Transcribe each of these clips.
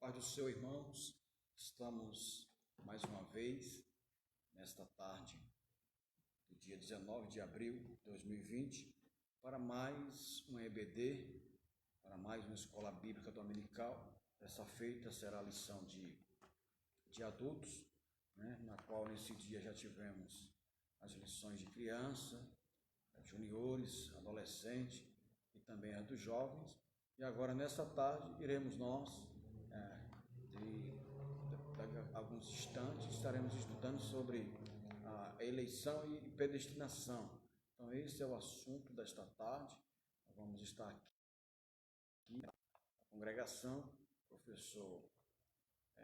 Paz do Senhor, irmãos, estamos mais uma vez nesta tarde do dia 19 de abril de 2020 para mais um EBD, para mais uma escola bíblica dominical. Essa feita será a lição de adultos, né, na qual nesse dia já tivemos as lições de criança, juniores, adolescente e também as dos jovens. E agora nessa tarde iremos nós alguns instantes estaremos estudando sobre a eleição e predestinação. Então esse é o assunto desta tarde. Vamos estar aqui na congregação. O professor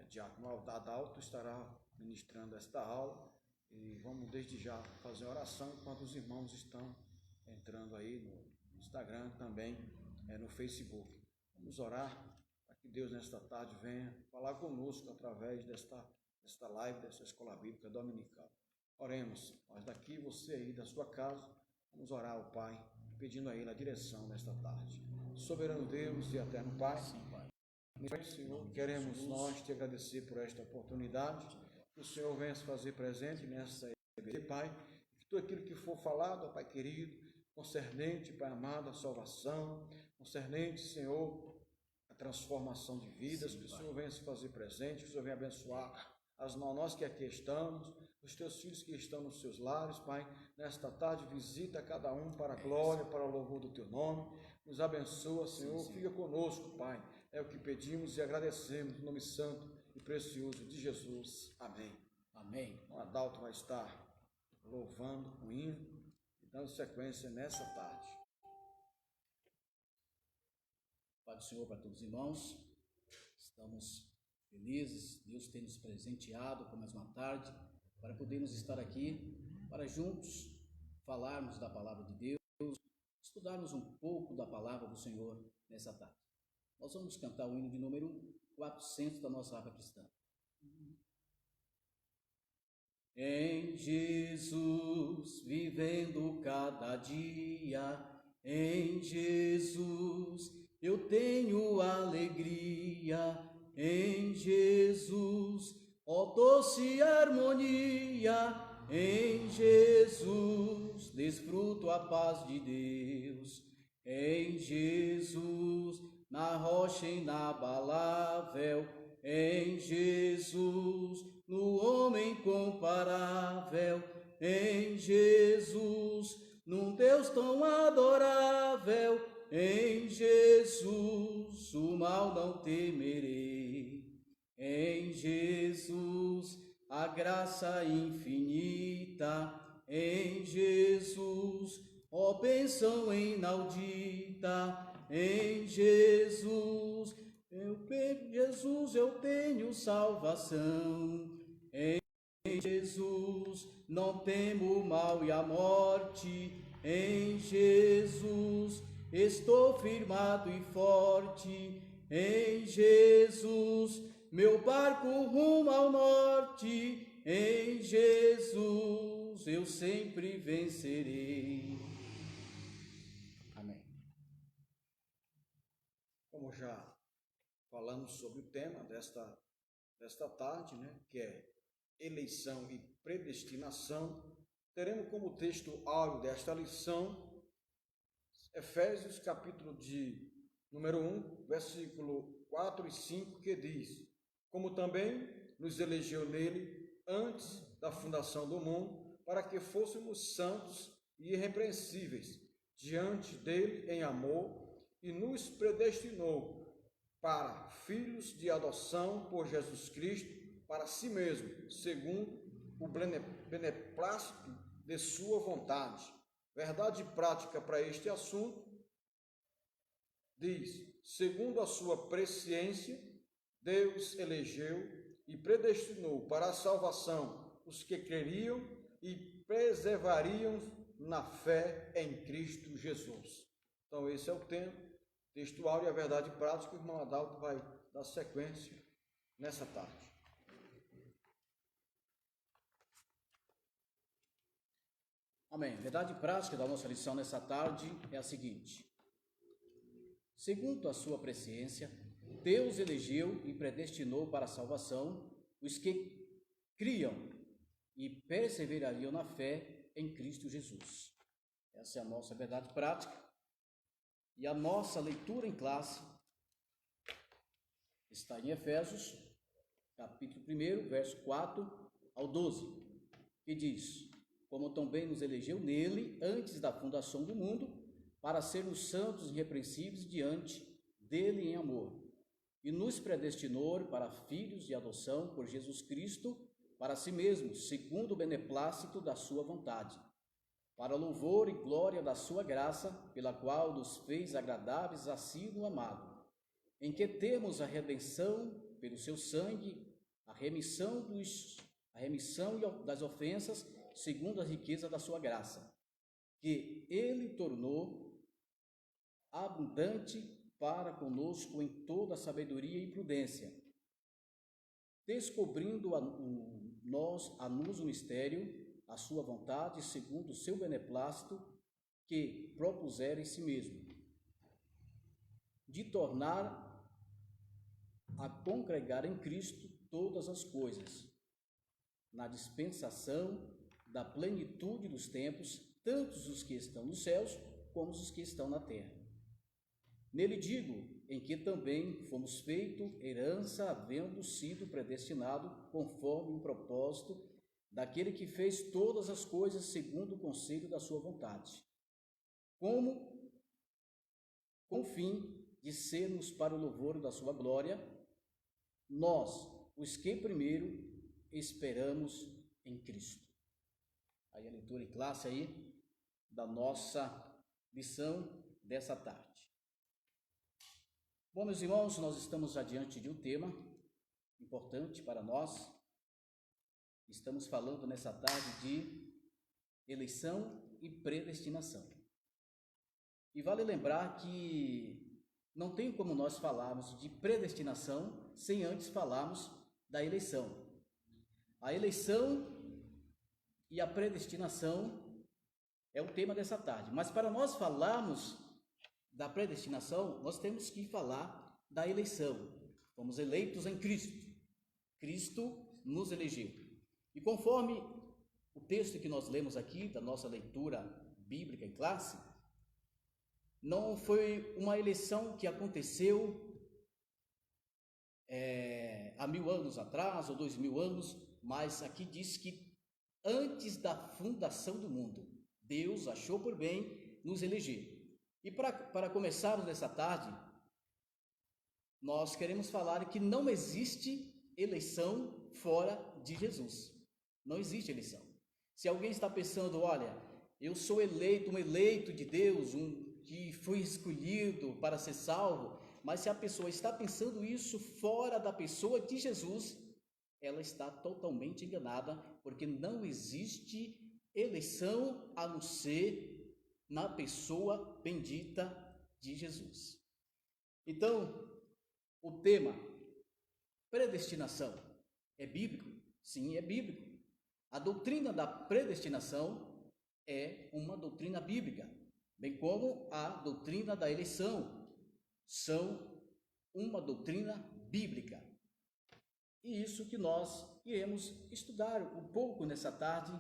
Diácono Adalto estará ministrando esta aula e vamos desde já fazer oração enquanto os irmãos estão entrando aí no Instagram, também no Facebook. Vamos orar para que Deus nesta tarde venha falar conosco através desta live, dessa escola bíblica dominical. Oremos, nós daqui, você aí da sua casa, vamos orar ao Pai, pedindo a Ele a direção nesta tarde. Soberano Deus e eterno Pai, sim, Pai. Senhor, queremos nós te agradecer por esta oportunidade, que o Senhor venha se fazer presente nessa EBD, Pai, que tudo aquilo que for falado, Pai querido, concernente, Pai amado, a salvação, concernente, Senhor, a transformação de vidas, sim, que o Senhor venha se fazer presente, que o Senhor venha abençoar nós que aqui estamos, os teus filhos que estão nos seus lares, Pai, nesta tarde visita cada um para a glória, para o louvor do teu nome, nos abençoa, Senhor, sim, fica conosco, Pai, é o que pedimos e agradecemos, no nome santo e precioso de Jesus, amém. Amém. O Adalto vai estar louvando o hino e dando sequência nessa tarde. Pai do Senhor para todos os irmãos, estamos felizes, Deus tem nos presenteado com mais uma tarde, para podermos estar aqui, para juntos falarmos da palavra de Deus, estudarmos um pouco da palavra do Senhor nessa tarde. Nós vamos cantar o hino de número 400 da nossa harpa cristã. Em Jesus, vivendo cada dia, em Jesus, eu tenho alegria. Em Jesus, ó doce harmonia, em Jesus, desfruto a paz de Deus. Em Jesus, na rocha inabalável, em Jesus, no homem incomparável, em Jesus, num Deus tão adorável, em Jesus, o mal não temerei. Em Jesus, a graça infinita, em Jesus, ó bênção inaudita, em Jesus, eu tenho salvação. Em Jesus, não temo o mal e a morte, em Jesus, estou firmado e forte, em Jesus, meu barco rumo ao norte, em Jesus, eu sempre vencerei. Amém. Como já falamos sobre o tema desta tarde, né, que é eleição e predestinação, teremos como texto áureo desta lição Efésios capítulo de número 1, versículo 4 e 5, que diz: como também nos elegeu nele antes da fundação do mundo, para que fôssemos santos e irrepreensíveis diante dele em amor, e nos predestinou para filhos de adoção por Jesus Cristo, para si mesmo, segundo o beneplácito de sua vontade. Verdade prática para este assunto, diz: segundo a sua presciência, Deus elegeu e predestinou para a salvação os que creriam e preservariam na fé em Cristo Jesus. Então esse é o tema textual e a verdade prática. O irmão Adalto vai dar sequência nessa tarde. Amém. A verdade prática da nossa lição nessa tarde é a seguinte: segundo a sua presciência, Deus elegeu e predestinou para a salvação os que criam e perseverariam na fé em Cristo Jesus. Essa é a nossa verdade prática. E a nossa leitura em classe está em Efésios, capítulo 1, verso 4 ao 12, que diz: como também nos elegeu nele antes da fundação do mundo, para sermos santos e irrepreensíveis diante dele em amor, e nos predestinou para filhos de adoção por Jesus Cristo, para si mesmo, segundo o beneplácito da sua vontade, para louvor e glória da sua graça, pela qual nos fez agradáveis a si no amado, em que temos a redenção pelo seu sangue, a remissão das ofensas, segundo a riqueza da sua graça, que ele tornou abundante para conosco em toda sabedoria e prudência, descobrindo a nós o mistério, a sua vontade, segundo o seu beneplácito, que propusera em si mesmo, de tornar a congregar em Cristo todas as coisas, na dispensação da plenitude dos tempos, tanto os que estão nos céus, como os que estão na terra. Nele digo, em que também fomos feito herança, havendo sido predestinado conforme o propósito daquele que fez todas as coisas segundo o conselho da sua vontade, com o fim de sermos para o louvor da sua glória, nós, os que primeiro esperamos em Cristo. Aí a leitura em classe aí da nossa lição dessa tarde. Bom, meus irmãos, nós estamos adiante de um tema importante para nós. Estamos falando nessa tarde de eleição e predestinação. E vale lembrar que não tem como nós falarmos de predestinação sem antes falarmos da eleição. A eleição e a predestinação é o tema dessa tarde. Mas para nós falarmos da predestinação, nós temos que falar da eleição. Fomos eleitos em Cristo. Cristo nos elegeu. E conforme o texto que nós lemos aqui, da nossa leitura bíblica em classe, não foi uma eleição que aconteceu há 1000 anos atrás, ou 2000 anos, mas aqui diz que antes da fundação do mundo, Deus achou por bem nos eleger. E para começarmos nessa tarde, nós queremos falar que não existe eleição fora de Jesus. Não existe eleição. Se alguém está pensando, olha, eu sou eleito, um eleito de Deus, que foi escolhido para ser salvo, mas se a pessoa está pensando isso fora da pessoa de Jesus, ela está totalmente enganada, porque não existe eleição a não ser na pessoa bendita de Jesus. Então, o tema predestinação é bíblico? Sim, é bíblico. A doutrina da predestinação é uma doutrina bíblica, bem como a doutrina da eleição são uma doutrina bíblica. E isso que nós iremos estudar um pouco nessa tarde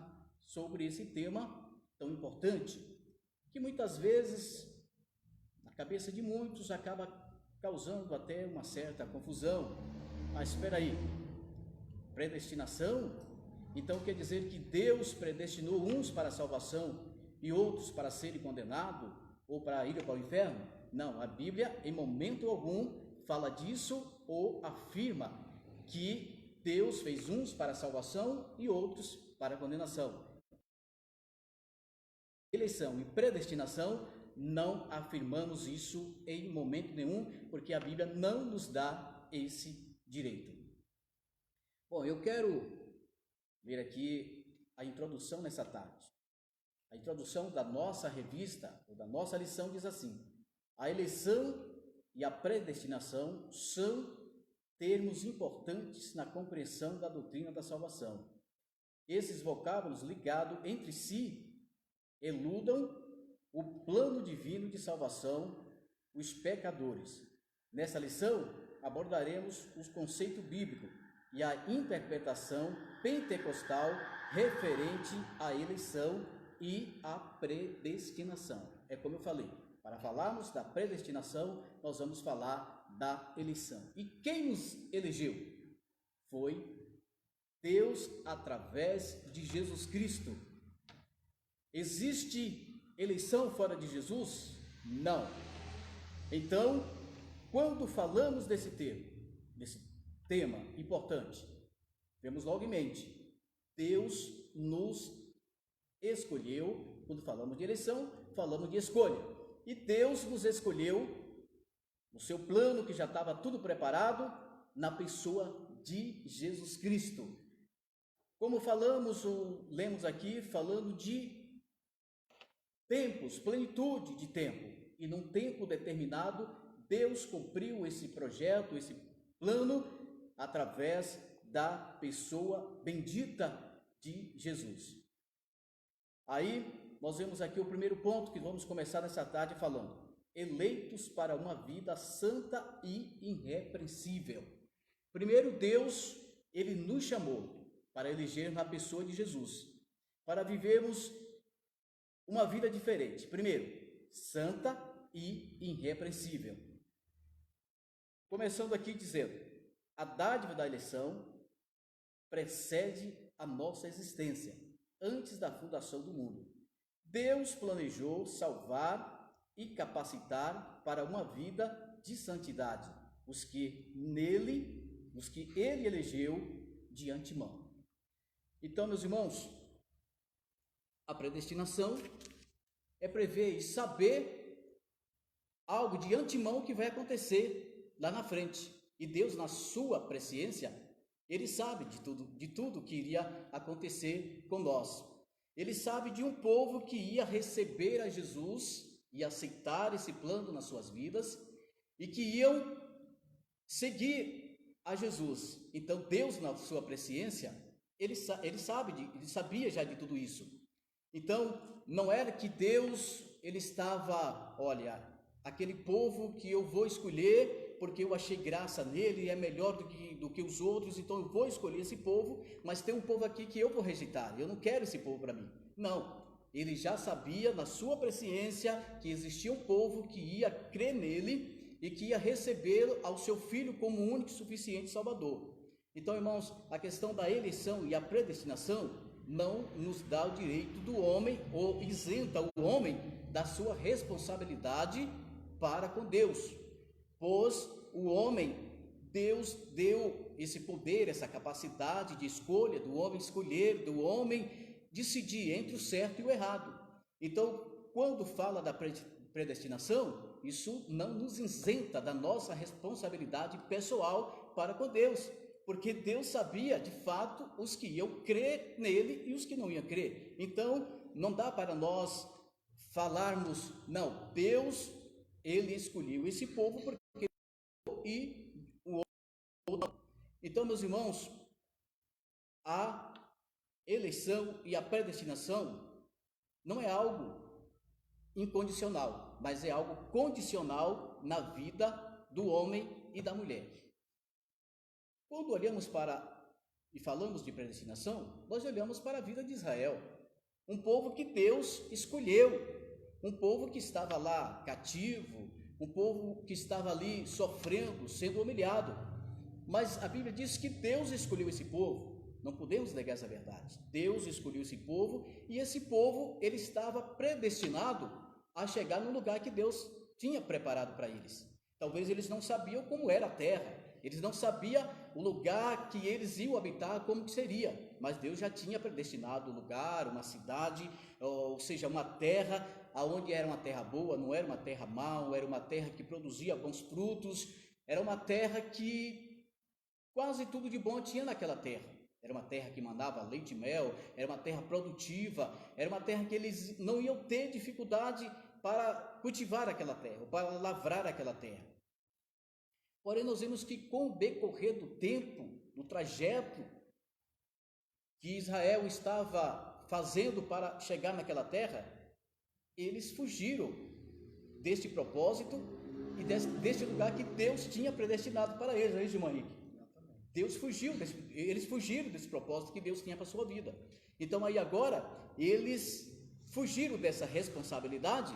sobre esse tema tão importante, que muitas vezes, na cabeça de muitos, acaba causando até uma certa confusão. Mas espera aí, predestinação? Então quer dizer que Deus predestinou uns para a salvação e outros para serem condenados ou para ir para o inferno? Não, a Bíblia em momento algum fala disso ou afirma que Deus fez uns para a salvação e outros para a condenação. Eleição e predestinação, não afirmamos isso em momento nenhum, porque a Bíblia não nos dá esse direito. Bom, eu quero ler aqui a introdução nessa tarde. A introdução da nossa revista, ou da nossa lição, diz assim: a eleição e a predestinação são termos importantes na compreensão da doutrina da salvação. Esses vocábulos ligados entre si eludam o plano divino de salvação, os pecadores. Nessa lição, abordaremos os conceitos bíblicos e a interpretação pentecostal referente à eleição e à predestinação. É como eu falei, para falarmos da predestinação, nós vamos falar da eleição. E quem nos elegeu? Foi Deus através de Jesus Cristo. Existe eleição fora de Jesus? Não. Então, quando falamos desse tema importante, temos logo em mente, Deus nos escolheu. Quando falamos de eleição, falamos de escolha. E Deus nos escolheu no seu plano, que já estava tudo preparado, na pessoa de Jesus Cristo. Como falamos ou lemos aqui, falando de tempos, plenitude de tempo. E num tempo determinado, Deus cumpriu esse projeto, esse plano, através da pessoa bendita de Jesus. Aí, nós vemos aqui o primeiro ponto que vamos começar nessa tarde falando. Eleitos para uma vida santa e irrepreensível. Primeiro, Deus, Ele nos chamou para eleger na pessoa de Jesus, para vivermos uma vida diferente. Primeiro, santa e irrepreensível. Começando aqui dizendo, a dádiva da eleição precede a nossa existência, antes da fundação do mundo. Deus planejou salvar e capacitar para uma vida de santidade os que Ele elegeu de antemão. Então, meus irmãos, a predestinação é prever e saber algo de antemão que vai acontecer lá na frente. E Deus, na sua presciência, Ele sabe de tudo que iria acontecer com nós. Ele sabe de um povo que ia receber a Jesus e aceitar esse plano nas suas vidas e que iam seguir a Jesus. Então Deus, na sua presciência, ele sabia já de tudo isso. Então não era que Deus ele estava, olha, aquele povo que eu vou escolher porque eu achei graça nele, é melhor do que os outros, então eu vou escolher esse povo, mas tem um povo aqui que eu vou rejeitar, eu não quero esse povo para mim. Não, ele já sabia na sua presciência que existia um povo que ia crer nele e que ia recebê-lo ao seu Filho como único e suficiente Salvador. Então, irmãos, a questão da eleição e a predestinação não nos dá o direito do homem ou isenta o homem da sua responsabilidade para com Deus, pois o homem, Deus deu esse poder, essa capacidade de escolha, do homem escolher, do homem decidir entre o certo e o errado. Então, quando fala da predestinação, isso não nos isenta da nossa responsabilidade pessoal para com Deus, porque Deus sabia de fato os que iam crer nele e os que não iam crer. Então, não dá para nós falarmos, não, Deus, ele escolheu esse povo porque e o outro. Então, meus irmãos, a eleição e a predestinação não é algo incondicional, mas é algo condicional na vida do homem e da mulher. Quando olhamos e falamos de predestinação, nós olhamos para a vida de Israel, um povo que Deus escolheu, um povo que estava lá cativo, um povo que estava ali sofrendo, sendo humilhado. Mas a Bíblia diz que Deus escolheu esse povo. Não podemos negar essa verdade. Deus escolheu esse povo e esse povo ele estava predestinado a chegar no lugar que Deus tinha preparado para eles. Talvez eles não sabiam como era a terra, eles não sabiam o lugar que eles iam habitar, como que seria, mas Deus já tinha predestinado o lugar, uma cidade, ou seja, uma terra, aonde era uma terra boa, não era uma terra má, era uma terra que produzia bons frutos, era uma terra que quase tudo de bom tinha naquela terra. Era uma terra que mandava leite e mel, era uma terra produtiva, era uma terra que eles não iam ter dificuldade para cultivar aquela terra, para lavrar aquela terra. Porém, nós vemos que com o decorrer do tempo, do trajeto que Israel estava fazendo para chegar naquela terra, eles fugiram deste propósito e deste lugar que Deus tinha predestinado para eles, não é isso, irmão Henrique? Eles fugiram desse propósito que Deus tinha para a sua vida. Então aí agora, eles fugiram dessa responsabilidade,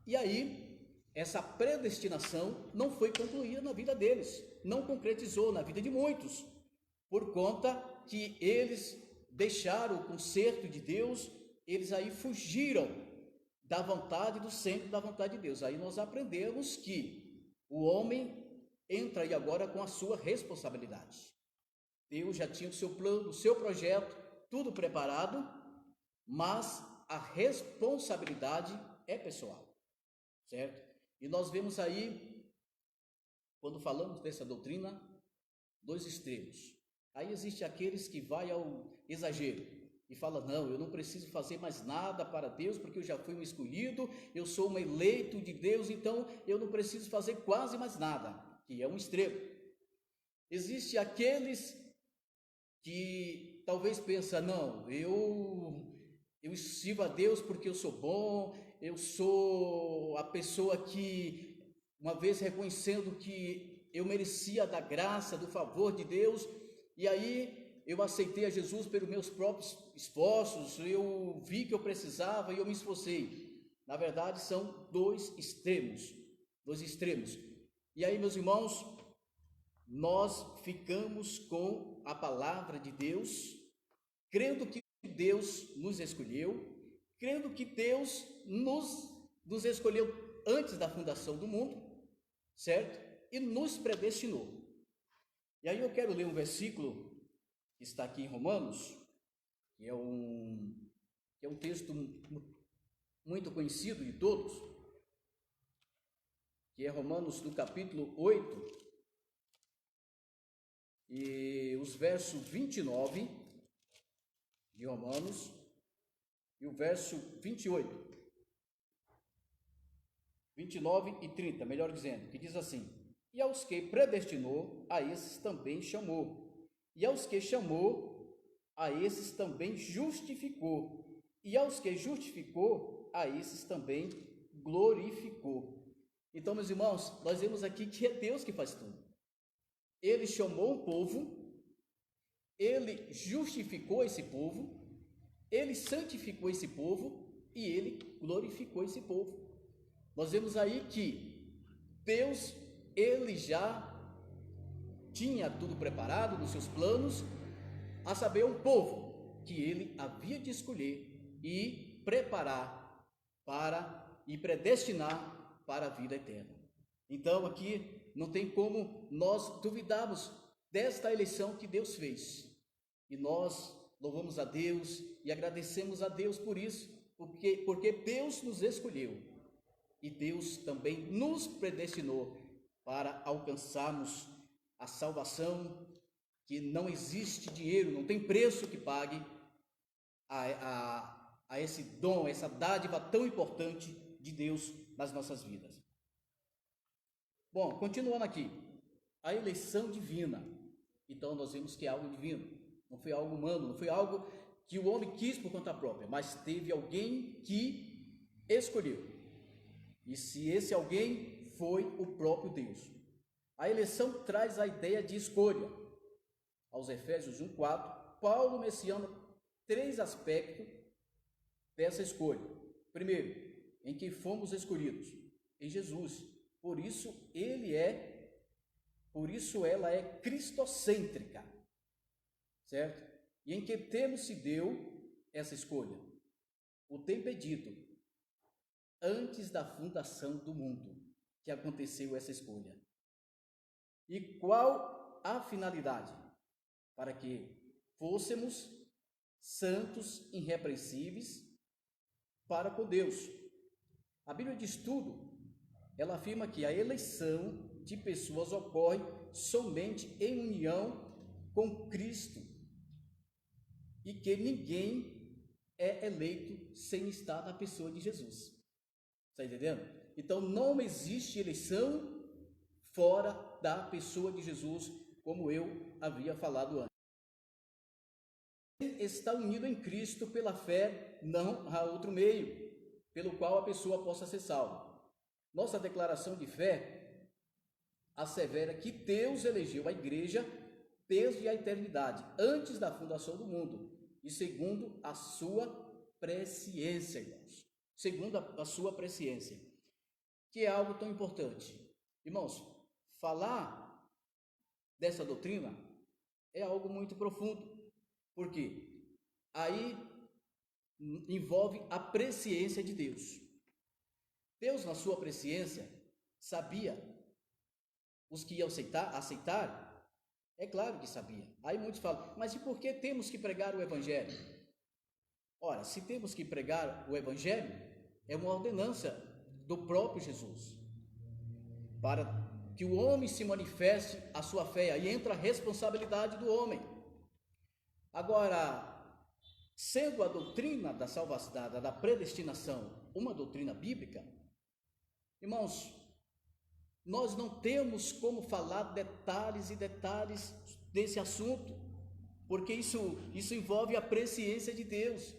e aí essa predestinação não foi concluída na vida deles, não concretizou na vida de muitos, por conta que eles deixaram o conserto de Deus, eles aí fugiram da vontade, do centro da vontade de Deus. Aí nós aprendemos que o homem entra aí agora com a sua responsabilidade. Deus já tinha o seu plano, o seu projeto, tudo preparado, mas a responsabilidade é pessoal, certo? E nós vemos aí, quando falamos dessa doutrina, dois extremos. Aí existe aqueles que vai ao exagero e fala: não, eu não preciso fazer mais nada para Deus, porque eu já fui um escolhido, eu sou um eleito de Deus, então eu não preciso fazer quase mais nada, que é um extremo. Existe aqueles que talvez pensam: não, eu sirvo a Deus porque eu sou bom, eu sou a pessoa que, uma vez reconhecendo que eu merecia da graça, do favor de Deus, e aí eu aceitei a Jesus pelos meus próprios esforços, eu vi que eu precisava e eu me esforcei. Na verdade, são dois extremos. E aí, meus irmãos, nós ficamos com a palavra de Deus, crendo que Deus nos escolheu, crendo que Deus nos escolheu antes da fundação do mundo, certo? E nos predestinou. E aí eu quero ler um versículo que está aqui em Romanos, que é um texto muito conhecido de todos, que é Romanos no capítulo 8, e os versos 29 de Romanos e o verso 28. 29 e 30, melhor dizendo, que diz assim: e aos que predestinou, a esses também chamou, e aos que chamou, a esses também justificou, e aos que justificou, a esses também glorificou. Então, meus irmãos, nós vemos aqui que é Deus que faz tudo. Ele chamou um povo, ele justificou esse povo, ele santificou esse povo e ele glorificou esse povo. Nós vemos aí que Deus, ele já tinha tudo preparado nos seus planos, a saber, um povo que ele havia de escolher e preparar e predestinar para a vida eterna. Então aqui não tem como nós duvidarmos desta eleição que Deus fez, e nós louvamos a Deus e agradecemos a Deus por isso, porque Deus nos escolheu e Deus também nos predestinou para alcançarmos a salvação, que não existe dinheiro, não tem preço que pague a esse dom, essa dádiva tão importante de Deus nas nossas vidas. Bom, continuando aqui, a eleição divina. Então nós vemos que é algo divino, não foi algo humano, não foi algo que o homem quis por conta própria, mas teve alguém que escolheu. E se esse alguém foi o próprio Deus. A eleição traz a ideia de escolha. Aos Efésios 1:4, Paulo menciona 3 aspectos dessa escolha. Primeiro, em que fomos escolhidos? Em Jesus. Por isso ela é cristocêntrica, certo? E em que termos se deu essa escolha? O tempo é dito, antes da fundação do mundo, que aconteceu essa escolha. E qual a finalidade? Para que fôssemos santos, irrepreensíveis para com Deus. A Bíblia diz tudo. Ela afirma que a eleição de pessoas ocorre somente em união com Cristo e que ninguém é eleito sem estar na pessoa de Jesus. Está entendendo? Então não existe eleição fora da pessoa de Jesus, como eu havia falado antes. Está unido em Cristo pela fé, não há outro meio pelo qual a pessoa possa ser salva. Nossa declaração de fé assevera que Deus elegeu a igreja desde a eternidade, antes da fundação do mundo, e segundo a sua presciência, irmãos. Segundo a sua presciência, que é algo tão importante. Irmãos, falar dessa doutrina é algo muito profundo, porque aí envolve a presciência de Deus. Deus, na sua presciência, sabia os que iam aceitar. É claro que sabia. Aí muitos falam, mas e por que temos que pregar o Evangelho? Ora, se temos que pregar o Evangelho, é uma ordenança do próprio Jesus, para que o homem se manifeste a sua fé. Aí entra a responsabilidade do homem. Agora, sendo a doutrina da salvação, da predestinação, uma doutrina bíblica, irmãos, nós não temos como falar detalhes e detalhes desse assunto, porque isso envolve a presciência de Deus.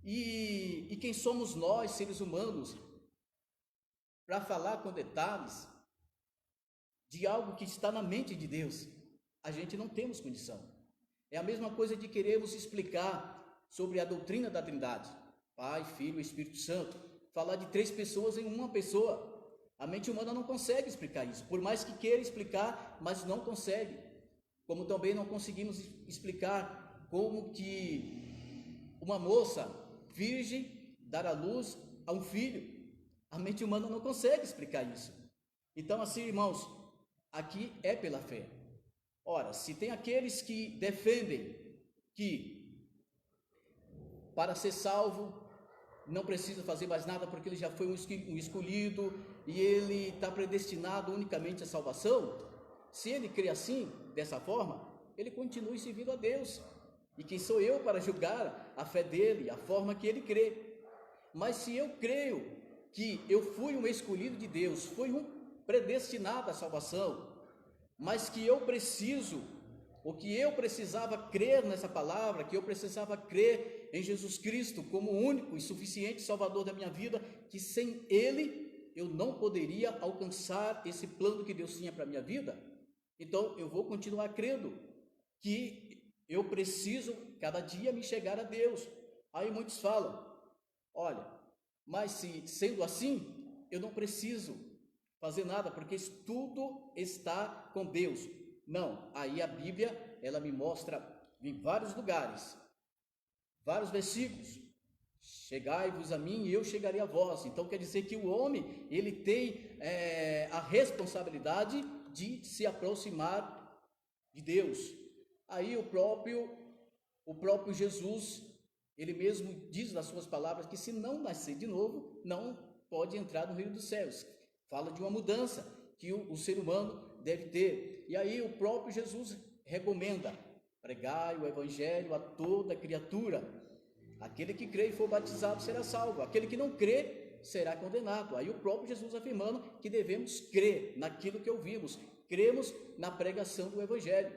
E quem somos nós, seres humanos, para falar com detalhes de algo que está na mente de Deus? A gente não temos condição. É a mesma coisa de querermos explicar sobre a doutrina da Trindade, Pai, Filho e Espírito Santo, falar de 3 pessoas em uma pessoa. A mente humana não consegue explicar isso, por mais que queira explicar, mas não consegue. Como também não conseguimos explicar como que uma moça virgem dar à luz a um filho. A mente humana não consegue explicar isso. Então, assim, irmãos, aqui é pela fé. Ora, se tem aqueles que defendem que para ser salvo não precisa fazer mais nada porque ele já foi um escolhido e ele está predestinado unicamente à salvação, se ele crê assim, dessa forma, ele continue servindo a Deus. E quem sou eu para julgar a fé dele, a forma que ele crê? Mas se eu creio que eu fui um escolhido de Deus, fui um predestinado à salvação, mas que eu preciso, ou que eu precisava crer nessa palavra, que eu precisava crer em Jesus Cristo como o único e suficiente Salvador da minha vida, que sem Ele eu não poderia alcançar esse plano que Deus tinha para a minha vida, então eu vou continuar crendo que eu preciso cada dia me chegar a Deus. Aí muitos falam, olha, mas se sendo assim, eu não preciso fazer nada, porque tudo está com Deus. Não, aí a Bíblia, ela me mostra em vários lugares, vários versículos, chegai-vos a mim e eu chegarei a vós. Então quer dizer que o homem, ele tem a responsabilidade de se aproximar de Deus. Aí o próprio Jesus, ele mesmo diz nas suas palavras que se não nascer de novo, não pode entrar no reino dos céus. Fala de uma mudança que o ser humano deve ter. E aí o próprio Jesus recomenda, pregai o evangelho a toda criatura. Aquele que crê e for batizado será salvo, aquele que não crê será condenado. Aí o próprio Jesus afirmando que devemos crer naquilo que ouvimos, cremos na pregação do evangelho.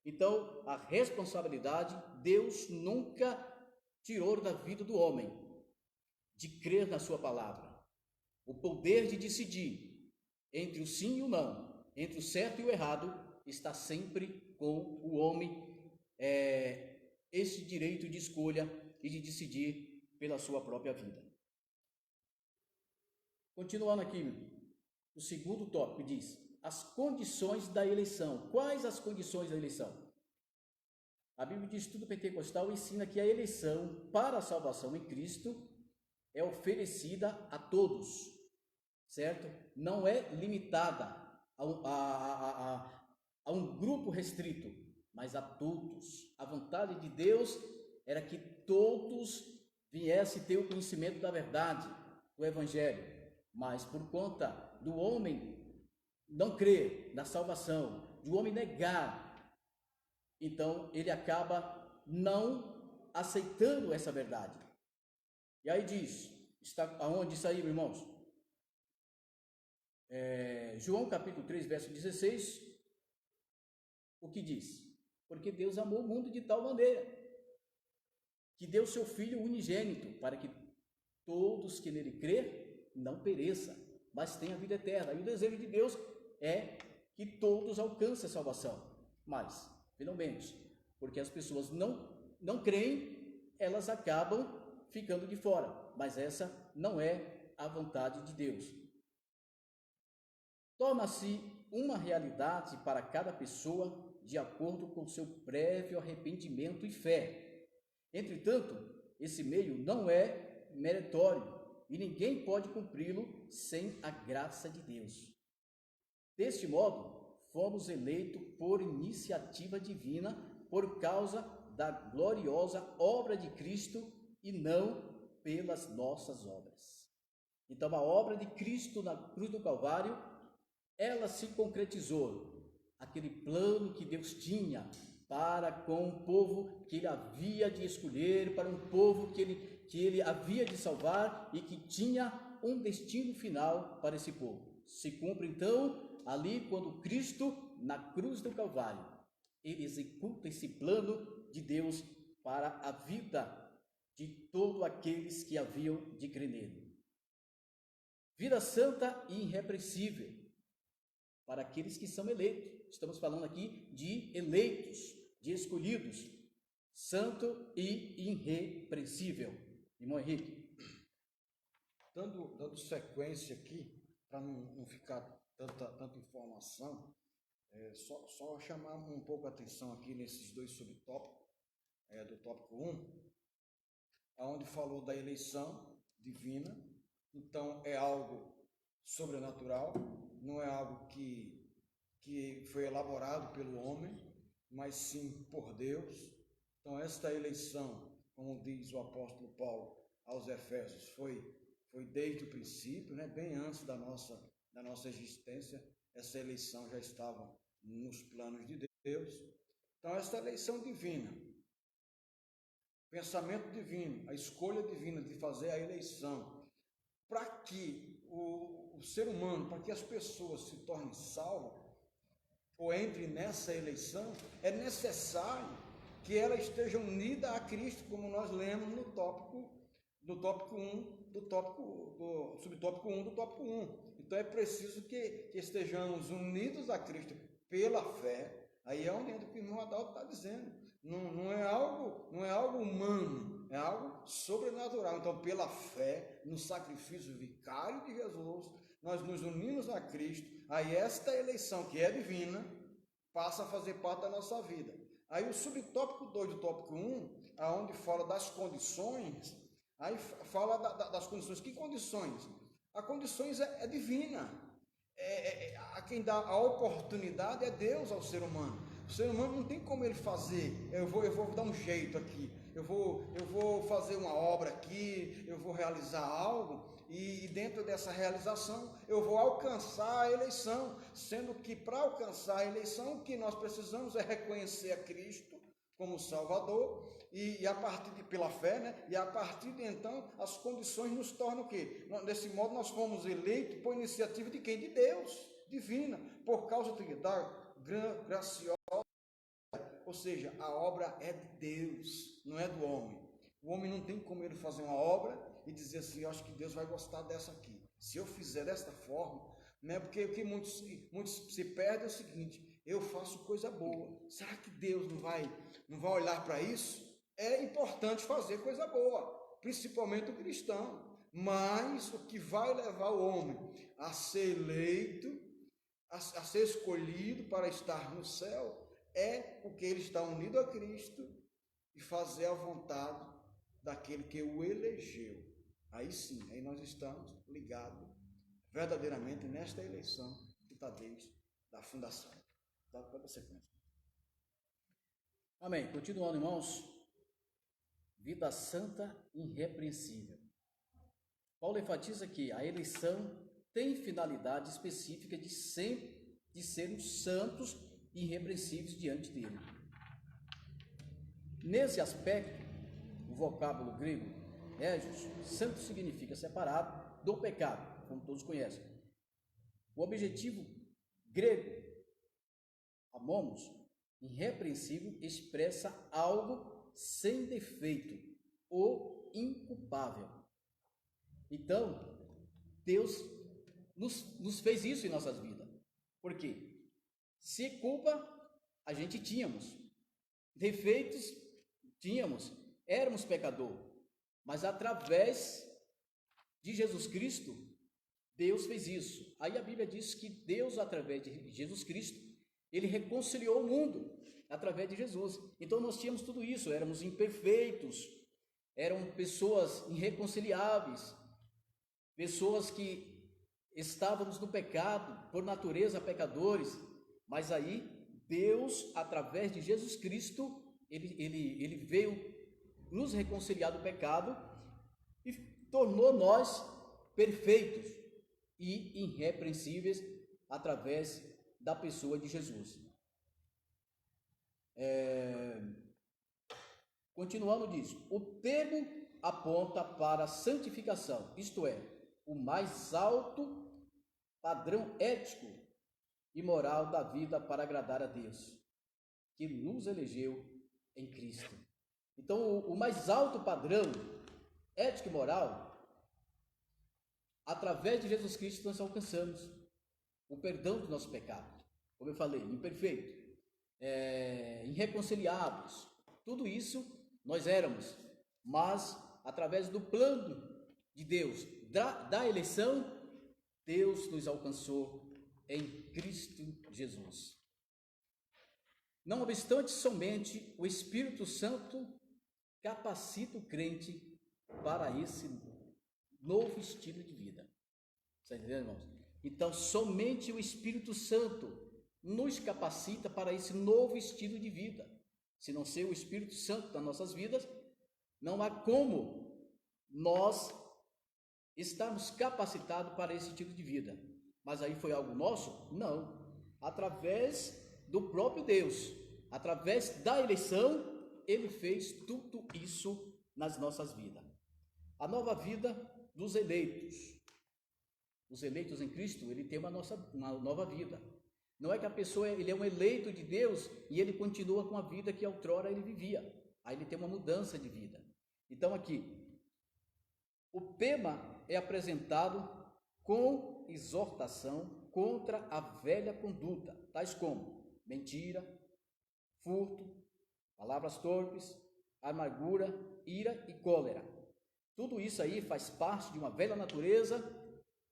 Então, a responsabilidade, Deus nunca tirou da vida do homem, de crer na sua palavra. O poder de decidir entre o sim e o não, entre o certo e o errado, está sempre com o homem, esse direito de escolha e de decidir pela sua própria vida. Continuando aqui, o segundo tópico diz, as condições da eleição. Quais as condições da eleição? A Bíblia de Estudo Pentecostal ensina que a eleição para a salvação em Cristo é oferecida a todos, certo? Não é limitada a um grupo restrito, mas a todos. A vontade de Deus era que todos viessem ter o conhecimento da verdade, do Evangelho, mas por conta do homem não crer na salvação, do homem negar, então ele acaba não aceitando essa verdade. E aí diz, está aonde isso aí, irmãos? João capítulo 3, verso 16, o que diz? Porque Deus amou o mundo de tal maneira, que deu seu Filho unigênito, para que todos que nele crer, não pereça, mas tenha vida eterna. E o desejo de Deus é que todos alcancem a salvação. Mas, finalmente, porque as pessoas não creem, elas acabam ficando de fora. Mas essa não é a vontade de Deus. Torna-se uma realidade para cada pessoa de acordo com seu prévio arrependimento e fé. Entretanto, esse meio não é meritório e ninguém pode cumpri-lo sem a graça de Deus. Deste modo, fomos eleitos por iniciativa divina por causa da gloriosa obra de Cristo e não pelas nossas obras. Então, a obra de Cristo na cruz do Calvário, ela se concretizou. Aquele plano que Deus tinha para com o povo que ele havia de escolher, para um povo que ele havia de salvar e que tinha um destino final para esse povo. Se cumpre então ali quando Cristo, na cruz do Calvário, ele executa esse plano de Deus para a vida de todos aqueles que haviam de crer nele. Vida santa e irrepreensível para aqueles que são eleitos. Estamos falando aqui de eleitos, de escolhidos, santo e irrepreensível. Irmão Henrique. Dando sequência aqui, para não ficar tanta informação, só chamar um pouco a atenção aqui nesses dois subtópicos, do tópico 1, onde falou da eleição divina. Então, é algo sobrenatural, não é algo que foi elaborado pelo homem, mas sim por Deus. Então, esta eleição, como diz o apóstolo Paulo aos Efésios, foi desde o princípio, né? Bem antes da nossa existência, essa eleição já estava nos planos de Deus. Então, esta eleição divina, pensamento divino, a escolha divina de fazer a eleição, para que o ser humano, para que as pessoas se tornem salvas, ou entre nessa eleição, é necessário que ela esteja unida a Cristo, como nós lemos no subtópico 1 do tópico 1. Então é preciso que estejamos unidos a Cristo pela fé. Aí é onde entra o que o irmão Adalto está dizendo. Não é algo humano, é algo sobrenatural. Então, pela fé, no sacrifício vicário de Jesus, nós nos unimos a Cristo. Aí esta eleição, que é divina, passa a fazer parte da nossa vida. Aí o subtópico 2 do tópico 1, aonde fala das condições, aí fala das condições. Que condições? A condições é divina. A quem dá a oportunidade é Deus ao ser humano. O ser humano não tem como ele fazer, eu vou dar um jeito aqui, eu vou fazer uma obra aqui, eu vou realizar algo, e dentro dessa realização eu vou alcançar a eleição, sendo que para alcançar a eleição o que nós precisamos é reconhecer a Cristo como Salvador, e a partir pela fé, né? E a partir de então as condições nos tornam o quê? Desse modo nós fomos eleitos por iniciativa de quem? De Deus, divina, por causa da graciosa. Ou seja, a obra é de Deus, não é do homem. O homem não tem como ele fazer uma obra e dizer assim, eu acho que Deus vai gostar dessa aqui. Se eu fizer desta forma, né? Porque o que muitos se perdem é o seguinte, eu faço coisa boa. Será que Deus não vai olhar para isso? É importante fazer coisa boa, principalmente o cristão. Mas o que vai levar o homem a ser eleito, a ser escolhido para estar no céu, é porque ele está unido a Cristo e fazer a vontade daquele que o elegeu. Aí sim, aí nós estamos ligados verdadeiramente nesta eleição que está desde a fundação. Dá para a sequência. Amém. Continuando, irmãos. Vida santa e irrepreensível. Paulo enfatiza que a eleição tem finalidade específica de sermos santos e irrepreensíveis diante dele. Nesse aspecto, o vocábulo grego, égios, santo significa separado do pecado, como todos conhecem. O objetivo grego, amomos, irrepreensível, expressa algo sem defeito ou inculpável. Então, Deus nos fez isso em nossas vidas. Por quê? Se culpa, a gente tínhamos. Defeitos, tínhamos. Éramos pecador. Mas através de Jesus Cristo, Deus fez isso. Aí a Bíblia diz que Deus, através de Jesus Cristo, Ele reconciliou o mundo através de Jesus. Então nós tínhamos tudo isso, éramos imperfeitos, eram pessoas irreconciliáveis, pessoas que estávamos no pecado, por natureza pecadores, mas aí Deus, através de Jesus Cristo, ele veio nos reconciliar do pecado e tornou nós perfeitos e irrepreensíveis através da pessoa de Jesus. Continuando diz, o termo aponta para a santificação, isto é, o mais alto padrão ético e moral da vida para agradar a Deus, que nos elegeu em Cristo. Então, o mais alto padrão ético e moral, através de Jesus Cristo nós alcançamos o perdão do nosso pecado. Como eu falei, imperfeito, irreconciliáveis, tudo isso nós éramos, mas através do plano de Deus, da eleição, Deus nos alcançou em Cristo Jesus. Não obstante, somente o Espírito Santo capacita o crente para esse novo estilo de vida. Está entendendo, irmãos? Então, somente o Espírito Santo nos capacita para esse novo estilo de vida. Se não ser o Espírito Santo nas nossas vidas, não há como nós estarmos capacitados para esse estilo de vida. Mas aí foi algo nosso? Não. Através do próprio Deus, através da eleição, Ele fez tudo isso nas nossas vidas. A nova vida dos eleitos. Os eleitos em Cristo, ele tem uma nova vida. Não é que a pessoa, ele é um eleito de Deus e ele continua com a vida que outrora ele vivia. Aí ele tem uma mudança de vida. Então aqui, o tema é apresentado com exortação contra a velha conduta, tais como mentira, furto, palavras torpes, amargura, ira e cólera. Tudo isso aí faz parte de uma velha natureza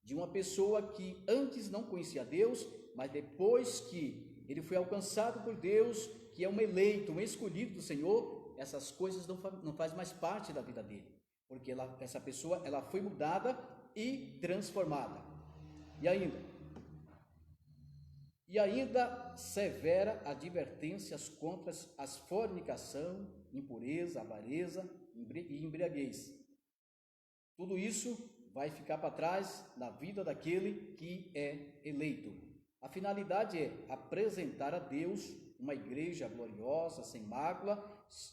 de uma pessoa que antes não conhecia Deus, mas depois que ele foi alcançado por Deus, que é um eleito, um escolhido do Senhor, essas coisas não faz mais parte da vida dele, porque essa pessoa ela foi mudada e transformada. E ainda severa advertências contra as fornicação, impureza, avareza e embriaguez. Tudo isso vai ficar para trás na vida daquele que é eleito. A finalidade é apresentar a Deus uma igreja gloriosa, sem mácula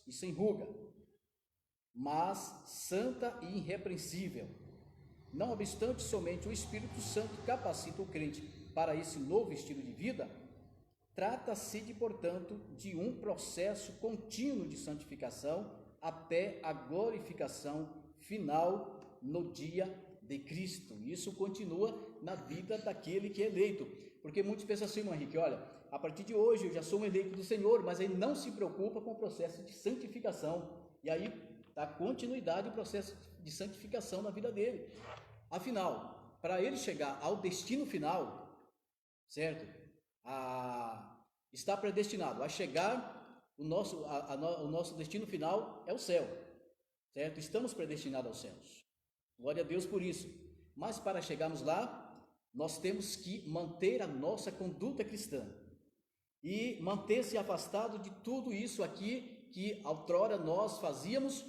e sem ruga, mas santa e irrepreensível. Não obstante, somente o Espírito Santo capacita o crente para esse novo estilo de vida. Trata-se, portanto, de um processo contínuo de santificação até a glorificação final no dia de Cristo. Isso continua na vida daquele que é eleito, porque muitos pensam assim, irmão Henrique, olha, a partir de hoje eu já sou um eleito do Senhor, mas ele não se preocupa com o processo de santificação, e aí dá continuidade ao processo de santificação na vida dele. Afinal, para ele chegar ao destino final, certo? Está predestinado a chegar, o nosso destino final é o céu, certo? Estamos predestinados aos céus. Glória a Deus por isso. Mas para chegarmos lá, nós temos que manter a nossa conduta cristã e manter-se afastado de tudo isso aqui que outrora nós fazíamos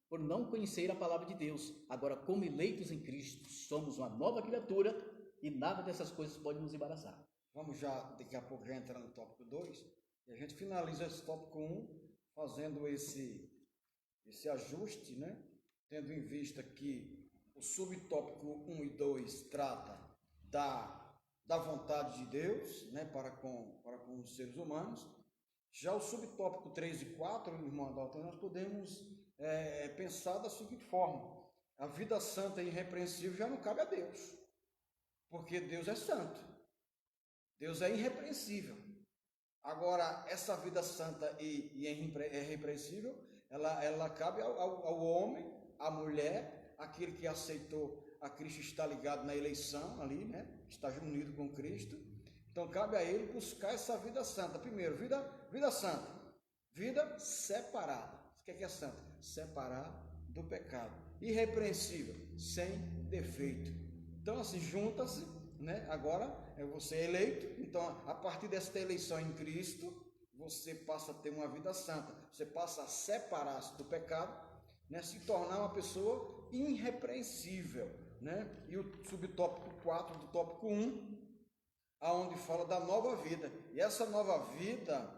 por não conhecer a palavra de Deus. Agora, como eleitos em Cristo, somos uma nova criatura e nada dessas coisas pode nos embaraçar. Vamos já, daqui a pouco, já entrar no tópico 2 e a gente finaliza esse tópico 1 fazendo esse ajuste, né? Tendo em vista que o subtópico 1 e 2 trata da vontade de Deus, né, para com os seres humanos. Já o subtópico 3 e 4, irmão Adalto, nós podemos pensar da seguinte forma: a vida santa e irrepreensível já não cabe a Deus, porque Deus é santo. Deus é irrepreensível. Agora, essa vida santa e é irrepreensível, ela cabe ao homem, à mulher, aquele que aceitou a Cristo, está ligado na eleição ali, né? Está unido com Cristo. Então, cabe a ele buscar essa vida santa. Primeiro, vida santa. Vida separada. O que é santa? Separada do pecado. Irrepreensível, sem defeito. Então, assim, junta-se, né? Agora, você é eleito. Então, a partir desta eleição em Cristo, você passa a ter uma vida santa. Você passa a separar-se do pecado, né? Se tornar uma pessoa irrepreensível, né? E o subtópico 4 do tópico 1, aonde fala da nova vida. E essa nova vida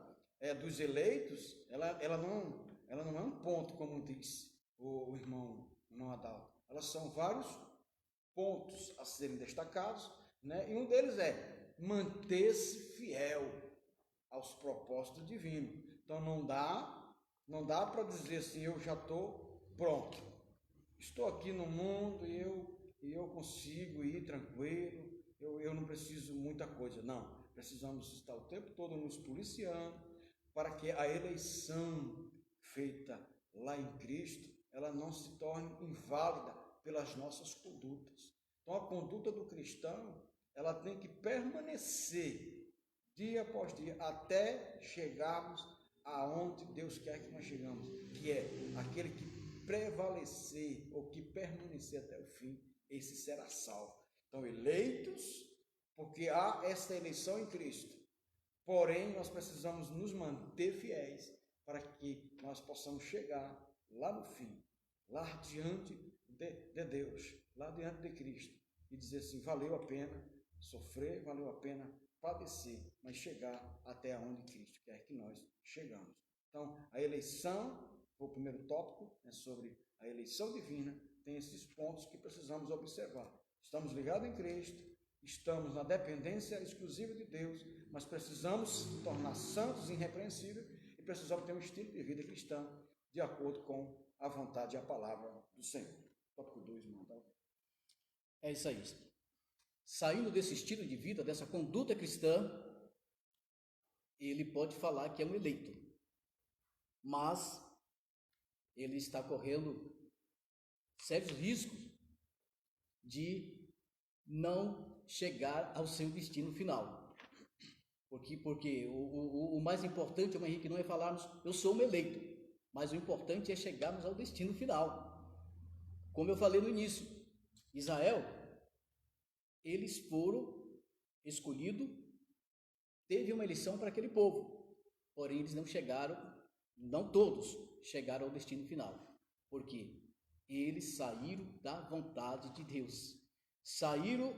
dos eleitos, ela não é um ponto, como disse o irmão Adalto. Elas são vários pontos a serem destacados, né? E um deles é manter-se fiel aos propósitos divinos. Então não dá para dizer assim, eu já estou pronto, estou aqui no mundo e eu consigo ir tranquilo, eu não preciso muita coisa. Não, precisamos estar o tempo todo nos policiando para que a eleição feita lá em Cristo, ela não se torne inválida pelas nossas condutas. Então a conduta do cristão, ela tem que permanecer dia após dia até chegarmos aonde Deus quer que nós chegamos, que é aquele que prevalecer ou que permanecer até o fim, esse será salvo. Então, eleitos, porque há esta eleição em Cristo. Porém, nós precisamos nos manter fiéis para que nós possamos chegar lá no fim, lá diante de Deus, lá diante de Cristo, e dizer assim, valeu a pena sofrer, valeu a pena padecer, mas chegar até onde Cristo quer que nós chegamos. Então, a eleição, o primeiro tópico, é sobre a eleição divina, tem esses pontos que precisamos observar. Estamos ligados em Cristo, estamos na dependência exclusiva de Deus, mas precisamos nos tornar santos, irrepreensíveis, e precisamos ter um estilo de vida cristão de acordo com a vontade e a palavra do Senhor. Tópico 2, irmão. É isso aí. Saindo desse estilo de vida, dessa conduta cristã, ele pode falar que é um eleito, mas ele está correndo sérios riscos de não chegar ao seu destino final. Porque o mais importante, irmão Henrique, não é falarmos, eu sou um eleito, mas o importante é chegarmos ao destino final. Como eu falei no início, Israel, eles foram escolhidos, teve uma eleição para aquele povo, porém eles não chegaram, não todos chegaram ao destino final, porque eles saíram da vontade de Deus, saíram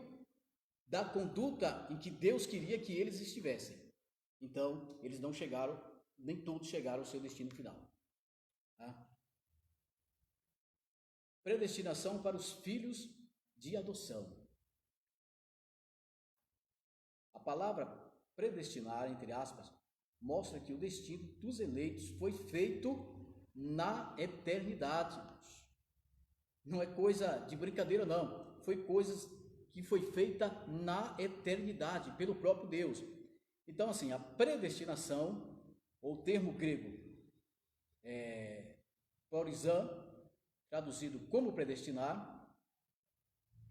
da conduta em que Deus queria que eles estivessem. Então, eles não chegaram, nem todos chegaram ao seu destino final. Tá? Predestinação para os filhos de adoção. A palavra predestinar, entre aspas, mostra que o destino dos eleitos foi feito na eternidade. Não é coisa de brincadeira, não. Foi coisas que foi feita na eternidade, pelo próprio Deus. Então, assim, a predestinação, ou o termo grego, prorizan, traduzido como predestinar,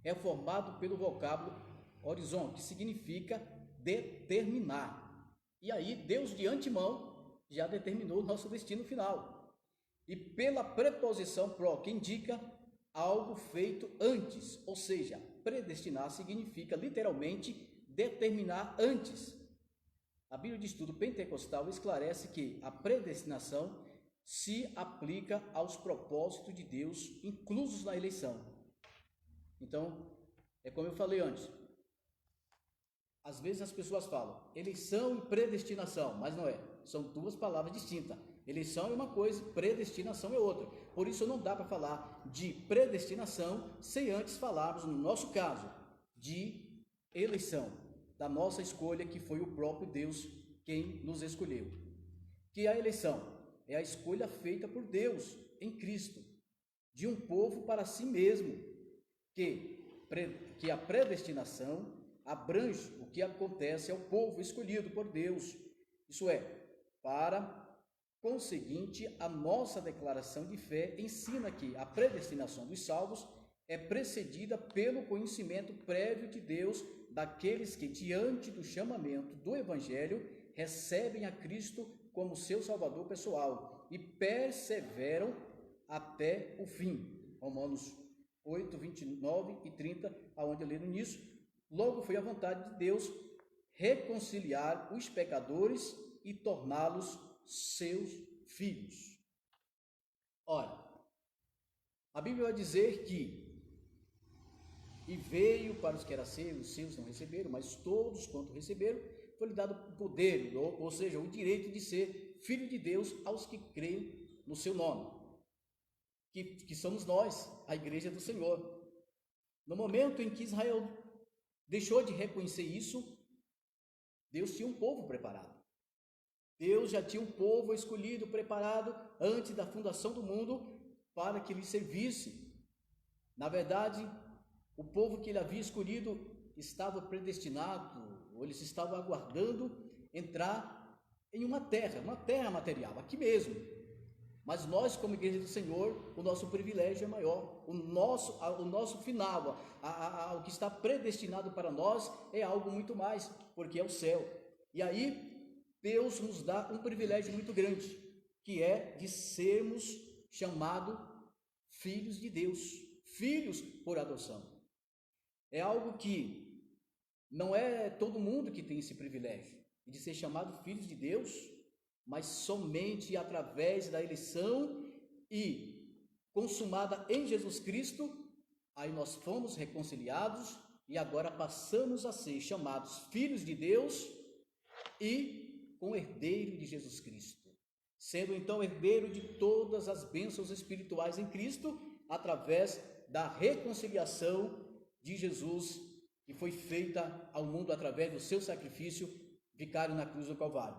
é formado pelo vocábulo horizon, que significa determinar. E aí, Deus de antemão já determinou o nosso destino final. E pela preposição pro, que indica algo feito antes, ou seja, predestinar significa literalmente determinar antes. A Bíblia de Estudo Pentecostal esclarece que a predestinação se aplica aos propósitos de Deus inclusos na eleição. Então, é como eu falei antes, às vezes as pessoas falam eleição e predestinação, mas não é, são duas palavras distintas. Eleição é uma coisa, predestinação é outra. Por isso não dá para falar de predestinação sem antes falarmos, no nosso caso, de eleição, da nossa escolha, que foi o próprio Deus quem nos escolheu. Que a eleição é a escolha feita por Deus em Cristo, de um povo para si mesmo, que a predestinação, abrange o que acontece ao povo escolhido por Deus. Isso é, para conseguinte, a nossa declaração de fé ensina que a predestinação dos salvos é precedida pelo conhecimento prévio de Deus daqueles que, diante do chamamento do Evangelho, recebem a Cristo como seu Salvador pessoal e perseveram até o fim. Romanos 8, 29 e 30, aonde eu leio nisso. Logo foi a vontade de Deus reconciliar os pecadores e torná-los seus filhos. Ora, a Bíblia vai dizer que e veio para os que eram seus, os seus não receberam, mas todos quanto receberam, foi-lhe dado o poder, ou seja, o direito de ser filho de Deus aos que creem no seu nome, que somos nós, a igreja do Senhor. No momento em que Israel deixou de reconhecer isso, Deus tinha um povo preparado. Deus já tinha um povo escolhido, preparado antes da fundação do mundo para que lhe servisse. Na verdade, o povo que ele havia escolhido estava predestinado, ou eles estavam aguardando entrar em uma terra material, aqui mesmo. Mas nós, como igreja do Senhor, o nosso privilégio é maior. O nosso final, o que está predestinado para nós é algo muito mais, porque é o céu. E aí, Deus nos dá um privilégio muito grande, que é de sermos chamados filhos de Deus, filhos por adoção. É algo que não é todo mundo que tem esse privilégio de ser chamado filhos de Deus, mas somente através da eleição e consumada em Jesus Cristo, aí nós fomos reconciliados e agora passamos a ser chamados filhos de Deus e com herdeiro de Jesus Cristo, sendo então herdeiro de todas as bênçãos espirituais em Cristo, através da reconciliação de Jesus, que foi feita ao mundo através do seu sacrifício vicário na cruz do Calvário.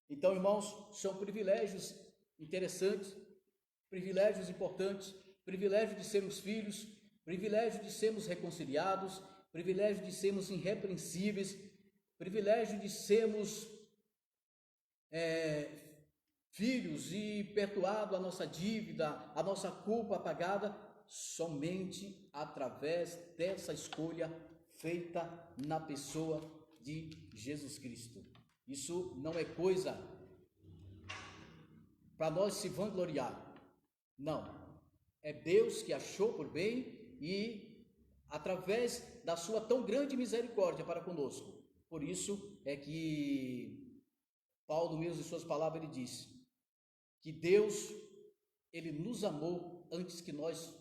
Então, irmãos, são privilégios interessantes, privilégios importantes, privilégio de sermos filhos, privilégio de sermos reconciliados, privilégio de sermos irrepreensíveis, privilégio de sermos filhos e perdoado a nossa dívida, a nossa culpa apagada, somente através dessa escolha feita na pessoa de Jesus Cristo. Isso não é coisa para nós se vangloriar, não. É Deus que achou por bem e através da sua tão grande misericórdia para conosco. Por isso é que Paulo mesmo em suas palavras ele diz que Deus, ele nos amou antes que nós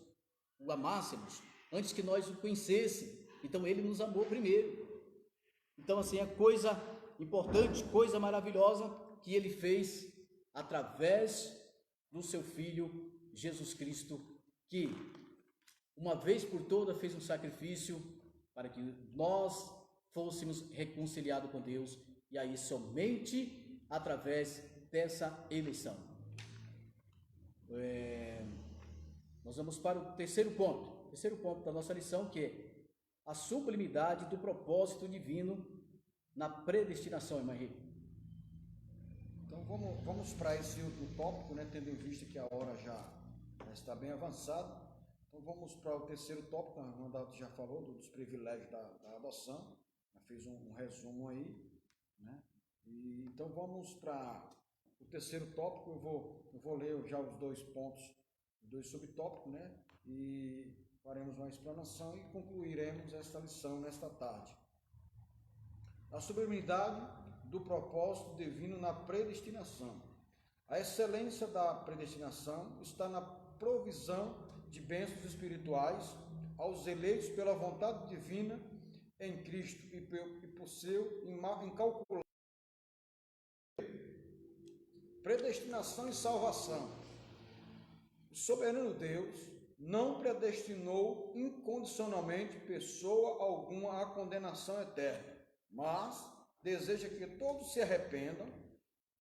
o amássemos, antes que nós o conhecêssemos. Então ele nos amou primeiro. Então assim, é coisa importante, coisa maravilhosa que ele fez através do seu Filho Jesus Cristo, que uma vez por todas fez um sacrifício para que nós fôssemos reconciliados com Deus, e aí somente através dessa eleição. Nós vamos para o terceiro ponto da nossa lição, que é a sublimidade do propósito divino na predestinação, irmã Henrique. Então vamos para esse outro tópico, né, tendo em vista que a hora já está bem avançada. Então vamos para o terceiro tópico, a irmã Dalton já falou dos privilégios da adoção, já fez um resumo aí, né? E então vamos para o terceiro tópico. Eu vou ler já os dois pontos, os dois subtópicos, né? E faremos uma explanação e concluiremos esta lição nesta tarde. A sublimidade do propósito divino na predestinação. A excelência da predestinação está na provisão de bênçãos espirituais aos eleitos pela vontade divina em Cristo e por seu incalculável predestinação e salvação. O soberano Deus não predestinou incondicionalmente pessoa alguma à condenação eterna, mas deseja que todos se arrependam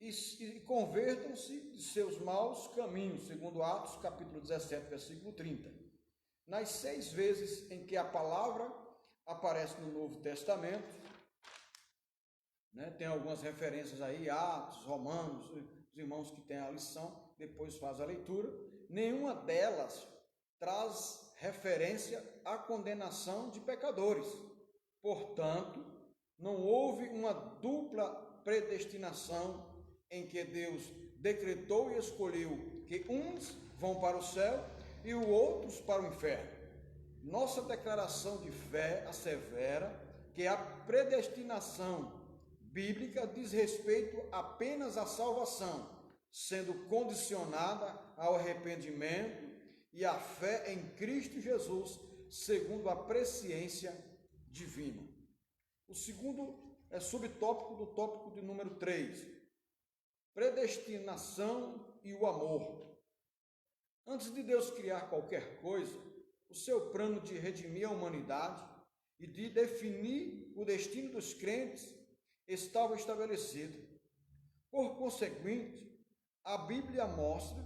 e convertam-se de seus maus caminhos, segundo Atos capítulo 17, versículo 30. Nas 6 vezes em que a palavra aparece no Novo Testamento, né? Tem algumas referências aí, Atos, Romanos, os irmãos que têm a lição, depois faz a leitura. Nenhuma delas traz referência à condenação de pecadores. Portanto, não houve uma dupla predestinação em que Deus decretou e escolheu que uns vão para o céu e os outros para o inferno. Nossa declaração de fé assevera que a predestinação bíblica diz respeito apenas à salvação, sendo condicionada ao arrependimento e à fé em Cristo Jesus, segundo a presciência divina. O segundo é subtópico do tópico de número 3, predestinação e o amor. Antes de Deus criar qualquer coisa, o seu plano de redimir a humanidade e de definir o destino dos crentes estava estabelecido. Por conseguinte, a Bíblia mostra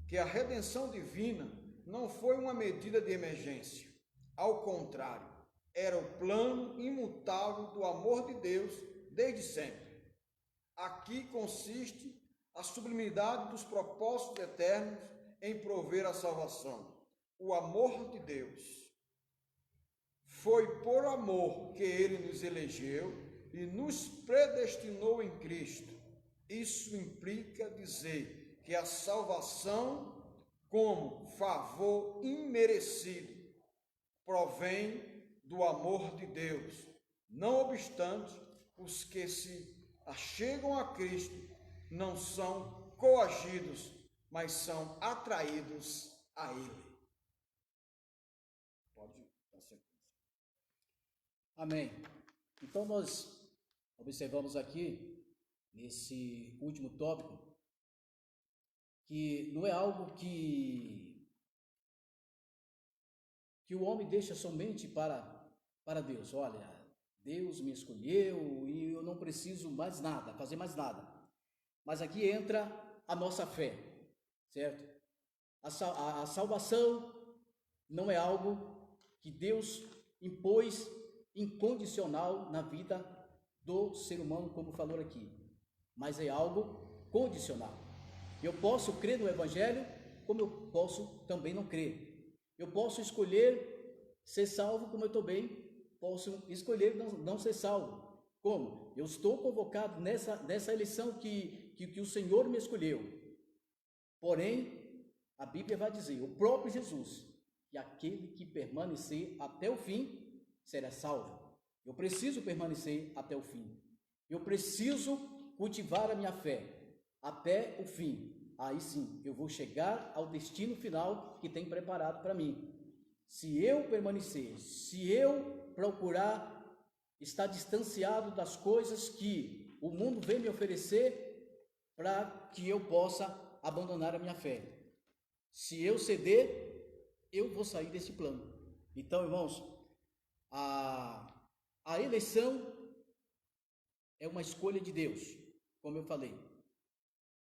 que a redenção divina não foi uma medida de emergência. Ao contrário, era o plano imutável do amor de Deus desde sempre. Aqui consiste a sublimidade dos propósitos eternos em prover a salvação. O amor de Deus. Foi por amor que Ele nos elegeu e nos predestinou em Cristo. Isso implica dizer que a salvação, como favor imerecido, provém do amor de Deus. Não obstante, os que se achegam a Cristo não são coagidos, mas são atraídos a Ele. Pode dar sequência. Amém. Então nós observamos aqui, nesse último tópico, que não é algo que o homem deixa somente para Deus. Olha, Deus me escolheu e eu não preciso mais nada, fazer mais nada. Mas aqui entra a nossa fé, certo? A salvação não é algo que Deus impôs incondicional na vida do ser humano, como falou aqui, mas é algo condicional. Eu posso crer no Evangelho, como eu posso também não crer. Eu posso escolher ser salvo, como eu também posso escolher não ser salvo. Como? Eu estou convocado nessa eleição que o Senhor me escolheu. Porém, a Bíblia vai dizer, o próprio Jesus, que aquele que permanecer até o fim será salvo. Eu preciso permanecer até o fim. Eu preciso cultivar a minha fé até o fim. Aí sim, eu vou chegar ao destino final que tem preparado para mim. Se eu permanecer, se eu procurar estar distanciado das coisas que o mundo vem me oferecer, para que eu possa abandonar a minha fé. Se eu ceder, eu vou sair desse plano. Então, irmãos, a eleição é uma escolha de Deus, como eu falei.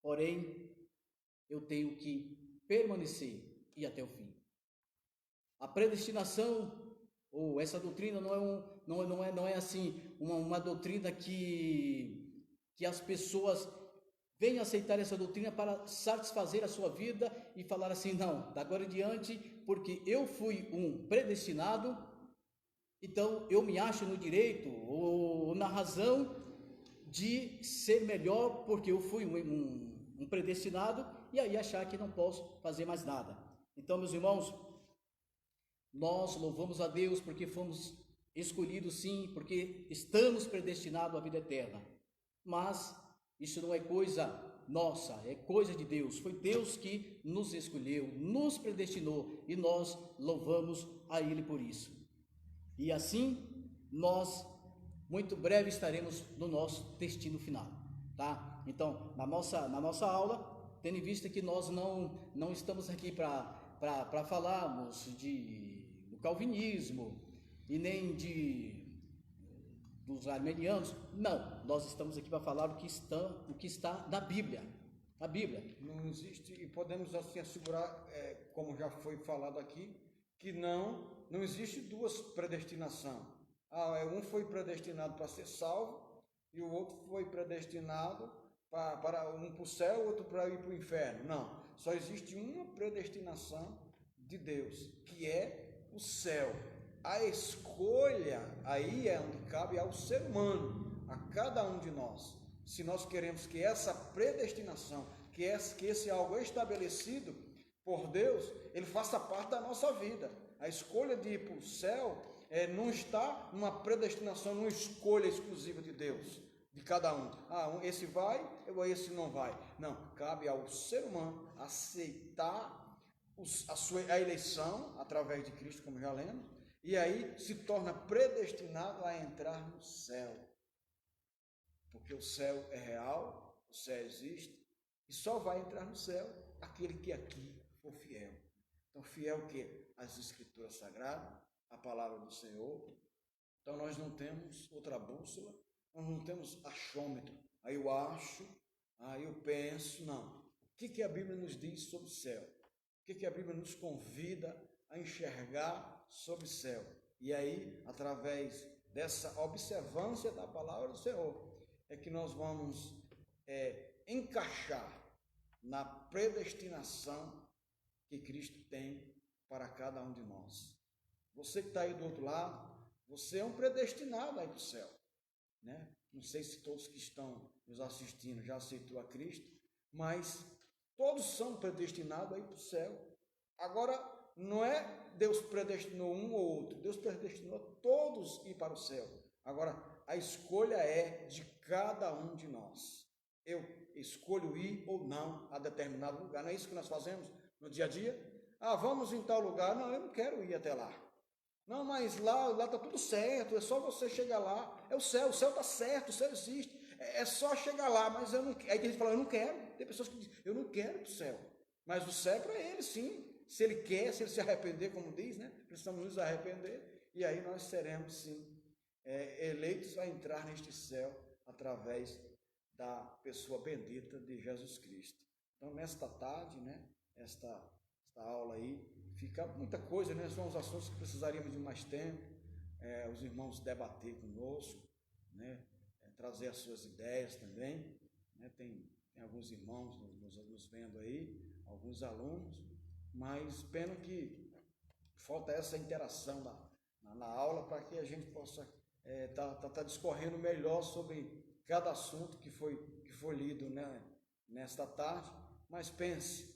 Porém, eu tenho que permanecer e até o fim. A predestinação, ou essa doutrina não é assim uma doutrina que as pessoas venham aceitar essa doutrina para satisfazer a sua vida e falar assim, não, da agora em diante, porque eu fui um predestinado, então eu me acho no direito ou na razão de ser melhor porque eu fui um predestinado e aí achar que não posso fazer mais nada. Então, meus irmãos, nós louvamos a Deus porque fomos escolhidos sim, porque estamos predestinados à vida eterna. Mas isso não é coisa nossa, é coisa de Deus. Foi Deus que nos escolheu, nos predestinou e nós louvamos a Ele por isso. E assim, nós muito breve estaremos no nosso destino final, tá? Então, na nossa aula, tendo em vista que nós não estamos aqui para falarmos do calvinismo e nem dos armenianos, não, nós estamos aqui para falar o que está na Bíblia, a Bíblia. Não existe, e podemos assim assegurar, como já foi falado aqui, que não existe duas predestinação. Um foi predestinado para ser salvo e o outro foi predestinado para um para o céu, outro para ir para o inferno. Não, só existe uma predestinação de Deus, que é o céu. A escolha aí é onde cabe ao ser humano, a cada um de nós. Se nós queremos que essa predestinação, que esse algo estabelecido por Deus, ele faça parte da nossa vida. A escolha de ir para o céu não está numa predestinação, numa escolha exclusiva de Deus, de cada um. Esse vai, esse não vai. Não, cabe ao ser humano aceitar a eleição através de Cristo, como já lemos, e aí se torna predestinado a entrar no céu. Porque o céu é real, o céu existe, e só vai entrar no céu aquele que aqui for fiel. Então, fiel o quê? As Escrituras Sagradas, a palavra do Senhor. Então, nós não temos outra bússola, nós não temos achômetro. Aí eu acho, aí eu penso, não. O que a Bíblia nos diz sobre o céu? O que a Bíblia nos convida a enxergar sobre o céu? E aí, através dessa observância da palavra do Senhor, é que nós vamos encaixar na predestinação que Cristo tem para cada um de nós. Você que está aí do outro lado, você é um predestinado aí para o céu, né? Não sei se todos que estão nos assistindo já aceitou a Cristo, mas todos são predestinados aí para o céu. Agora, não é Deus predestinou um ou outro, Deus predestinou todos ir para o céu. Agora, a escolha é de cada um de nós. Eu escolho ir ou não a determinado lugar. Não é isso que nós fazemos no dia a dia? Vamos em tal lugar. Não, eu não quero ir até lá. Não, mas lá está tudo certo, é só você chegar lá. É o céu está certo, o céu existe. É só chegar lá, mas eu não quero. Aí tem gente que fala, eu não quero. Tem pessoas que dizem, eu não quero ir para o céu. Mas o céu é para ele, sim. Se ele quer, se ele se arrepender, como diz, né? Precisamos nos arrepender. E aí nós seremos, sim, eleitos a entrar neste céu através da pessoa bendita de Jesus Cristo. Então, nesta tarde, né? Esta aula aí, fica muita coisa, né? São os assuntos que precisaríamos de mais tempo, os irmãos debater conosco, né? Trazer as suas ideias também, né? Tem alguns irmãos nos vendo aí, alguns alunos, mas pena que falta essa interação na aula para que a gente possa tá discorrendo melhor sobre cada assunto que foi lido, né, nesta tarde. Mas pense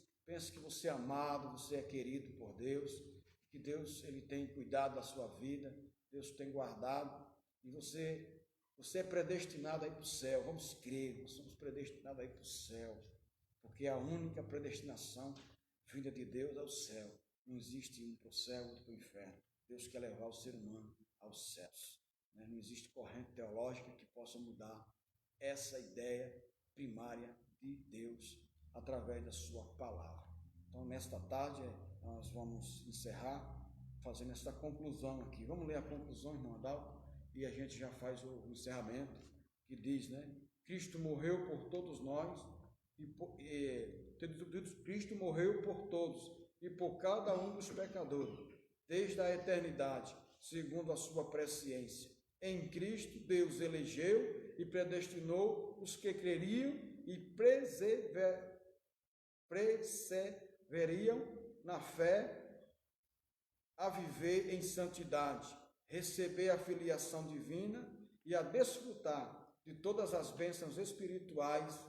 que você é amado, você é querido por Deus, que Deus ele tem cuidado da sua vida, Deus tem guardado, e você é predestinado a ir para o céu. Vamos crer, nós somos predestinados a ir para o céu, porque a única predestinação vinda de Deus é o céu. Não existe um para o céu, outro para o inferno. Deus quer levar o ser humano aos céus. Não existe corrente teológica que possa mudar essa ideia primária de Deus através da sua palavra. Então, nesta tarde, nós vamos encerrar fazendo essa conclusão aqui. Vamos ler a conclusão, irmão Adalto, e a gente já faz o encerramento, que diz, né? Cristo morreu por todos nós, Cristo morreu por todos e por cada um dos pecadores, desde a eternidade, segundo a sua presciência. Em Cristo, Deus elegeu e predestinou os que creriam e perseveriam na fé a viver em santidade, receber a filiação divina e a desfrutar de todas as bênçãos espirituais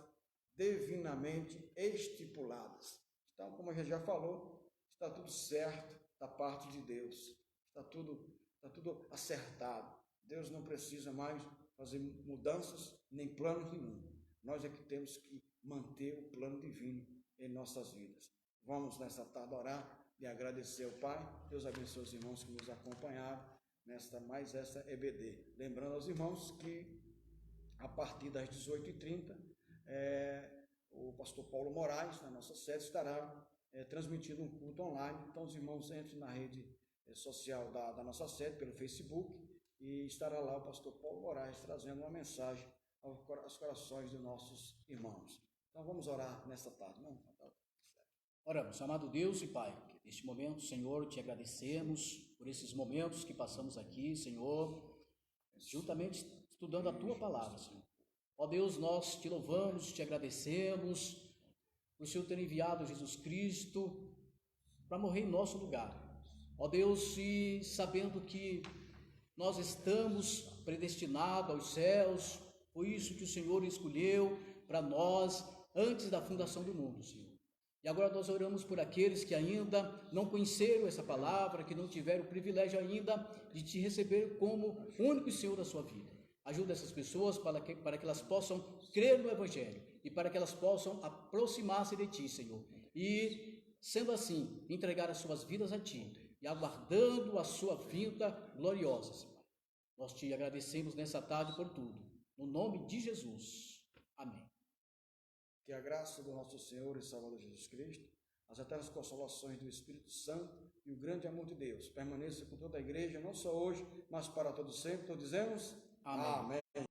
divinamente estipuladas. Então, como a gente já falou, está tudo certo da parte de Deus, está tudo acertado. Deus não precisa mais fazer mudanças nem planos nenhum. Nós é que temos que manter o plano divino em nossas vidas. Vamos nessa tarde orar e agradecer ao Pai. Deus abençoe os irmãos que nos acompanharam nesta EBD. Lembrando aos irmãos que a partir das 18h30, o pastor Paulo Moraes, na nossa sede, estará transmitindo um culto online. Então os irmãos entrem na rede social da nossa sede, pelo Facebook, e estará lá o pastor Paulo Moraes trazendo uma mensagem aos corações dos nossos irmãos. Então vamos orar nesta tarde, não? Oramos. Amado Deus e Pai, neste momento, Senhor, te agradecemos por esses momentos que passamos aqui, Senhor, juntamente estudando a Tua palavra, Senhor. Ó Deus, nós te louvamos, te agradecemos por o Senhor ter enviado Jesus Cristo para morrer em nosso lugar. Ó Deus, e sabendo que nós estamos predestinados aos céus, foi isso que o Senhor escolheu para nós antes da fundação do mundo, Senhor. E agora nós oramos por aqueles que ainda não conheceram essa palavra, que não tiveram o privilégio ainda de te receber como único Senhor da sua vida. Ajuda essas pessoas para que elas possam crer no Evangelho e para que elas possam aproximar-se de Ti, Senhor. E, sendo assim, entregar as suas vidas a Ti e aguardando a sua vinda gloriosa, Senhor. Nós te agradecemos nessa tarde por tudo. No nome de Jesus. Amém. Que a graça do nosso Senhor e Salvador Jesus Cristo, as eternas consolações do Espírito Santo e o grande amor de Deus permaneça com toda a igreja, não só hoje, mas para todo sempre. Todos dizemos amém. Amém.